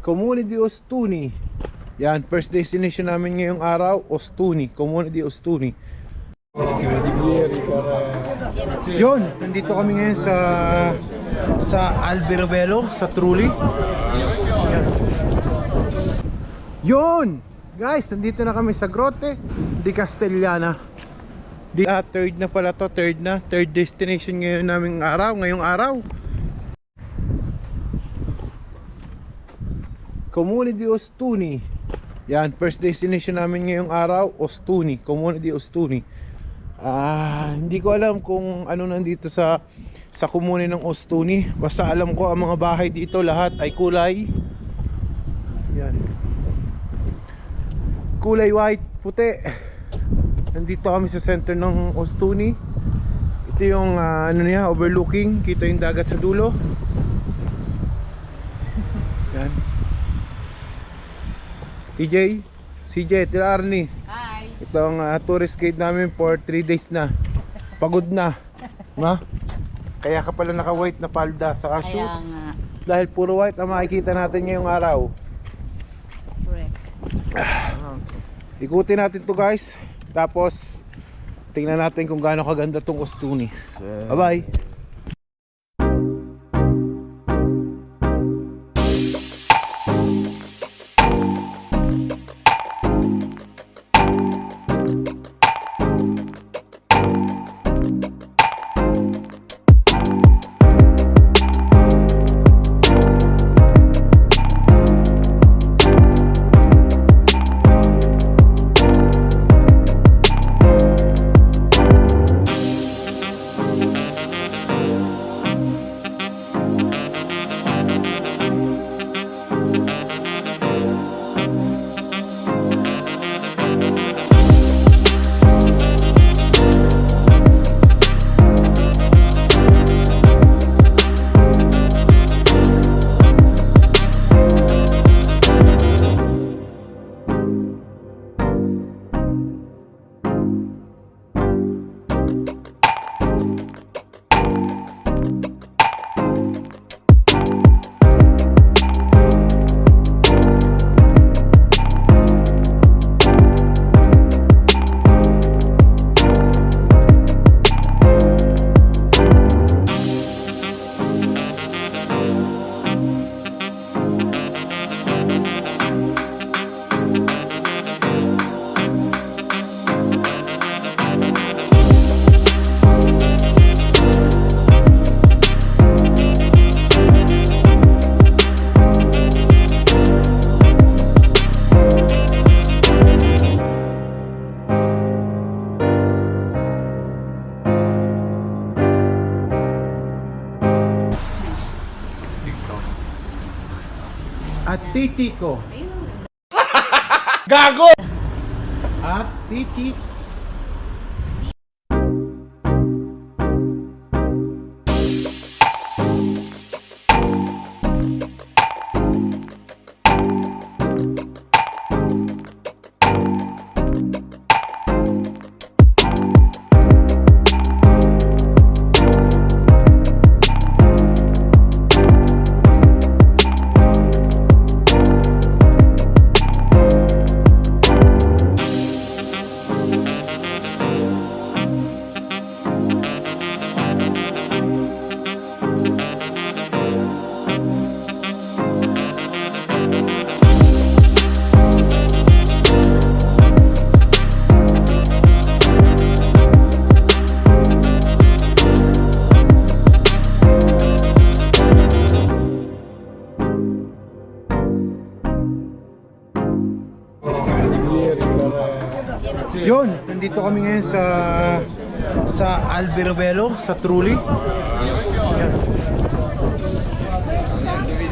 Comune di Ostuni. Yan, first destination namin ngayong araw, Ostuni, Comune di Ostuni. Yun, nandito kami ngayon sa Alberobello, sa Trulli. Yan. Yun! Guys, nandito na kami sa Grotte di Castellana. Third na pala to, third destination ngayong araw. Comune di Ostuni. Yan, first destination namin ngayong araw, Ostuni, Comune di Ostuni. Hindi ko alam kung ano nandito sa Comune ng Ostuni. Basta alam ko ang mga bahay dito lahat ay kulay. Yan. Kulay white, puti. Nandito kami sa center ng Ostuni. Ito yung overlooking. Kita yung dagat sa dulo. Yan. CJ, Tila Arnie. Hi. Ito ang tourist guide namin for 3 days na. Pagod na. Na? Kaya ka pala naka-white na palda sa shoes. Nga. Dahil puro white ang makikita natin ngayong araw. Correct. Ikutin natin to guys. Tapos tingnan natin kung gaano kaganda tong Ostuni. Bye bye. At Titico. Gago! At Titi. Yun, nandito kami ngayon sa Alberobello, sa Trulli. Yan.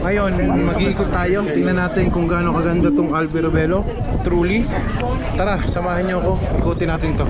Ngayon, mag-iikot tayo. Tingnan natin kung gaano kaganda tong Alberobello, Trulli. Tara, samahan niyo ako. Ikutin natin to.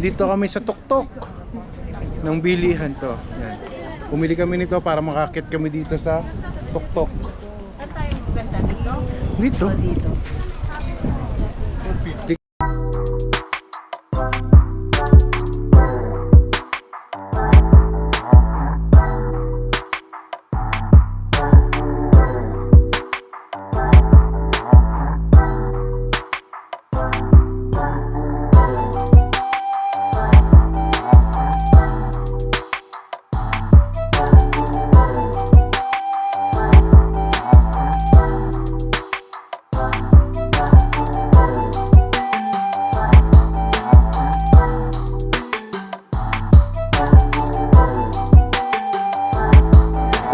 Dito kami sa tuktok ng bilihan to. Yan. Pumili kami nito para makakit kami dito sa tuktok. Saan tayo maganda dito? Dito. Dito.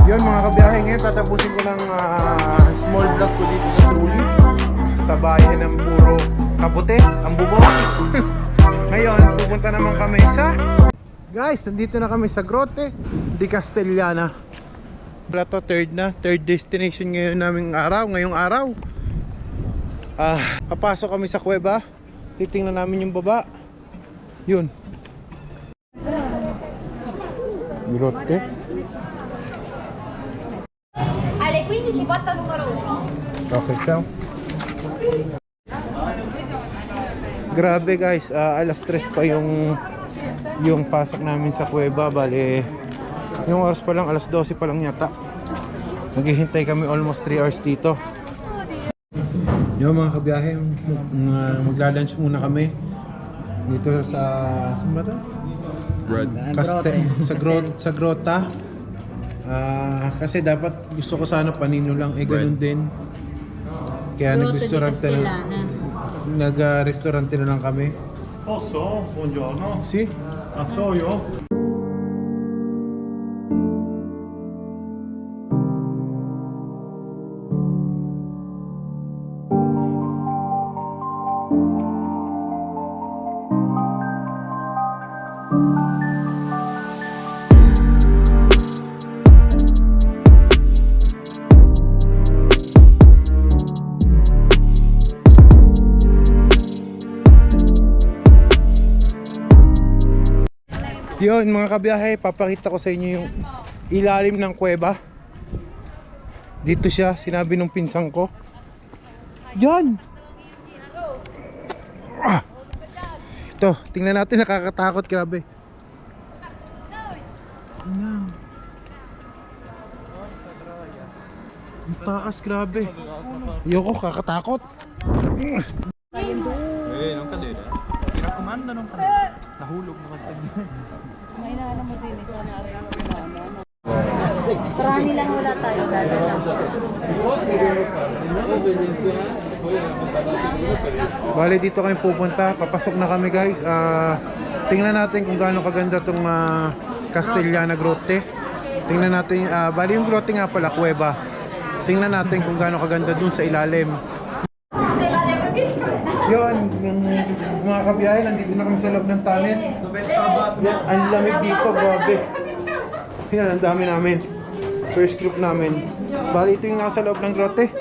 Yun mga kabiyahe, ngayon tatapusin ko ng small vlog ko dito sa Truly, sa bayan ng puro kabute, ang bubong. Ngayon pupunta naman kami sa, guys, nandito na kami sa Grotte di Castellana. Wala to, third destination ngayong araw. Papasok kami sa kuweba, titingnan namin yung baba. Yun, Grotte. Alle 15 botta numero 1. Okay, ciao. Grabe guys, alas 3 pa yung pasok namin sa kuweba. Bale, yung oras pa lang, alas 12 pa lang yata. Maghihintay kami almost 3 hours dito. Yung mga kabiyahe, magla-lunch muna kami dito sa, saan ba to? Sa Grota. Kasi dapat gusto ko sana panino lang, ganun din. Kaya nag-restaurante na lang kami. Posso? Buongiorno. Si? So io? Yun mga kabiyahe, papakita ko sa inyo yung ilalim ng kuweba. Dito siya, sinabi nung pinsan ko. Yan! Ito, tingnan natin, nakakatakot, grabe. Tingnan. Ang taas, grabe. Yoko, kakatakot. Non cadere. Mi raccomando, non cadere. Nahulog na kanta. May naano mo din, sana ano. Trani lang wala tayo dadala. Bale, dito kami pupunta. Papasok na kami guys. Tingnan natin kung gaano kaganda tong Castellana Grotte. Tingnan natin, bale yung grotte nga pala, kuweba. Tingnan natin kung gaano kaganda dun sa ilalim. Yun, yung mga kabiyahe, nandito na kami sa loob ng tunnel. Yan, ang lamig dito, grabe. Yan, ang dami namin. First group namin. Bali, ito yung nasa loob ng grotte.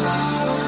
flower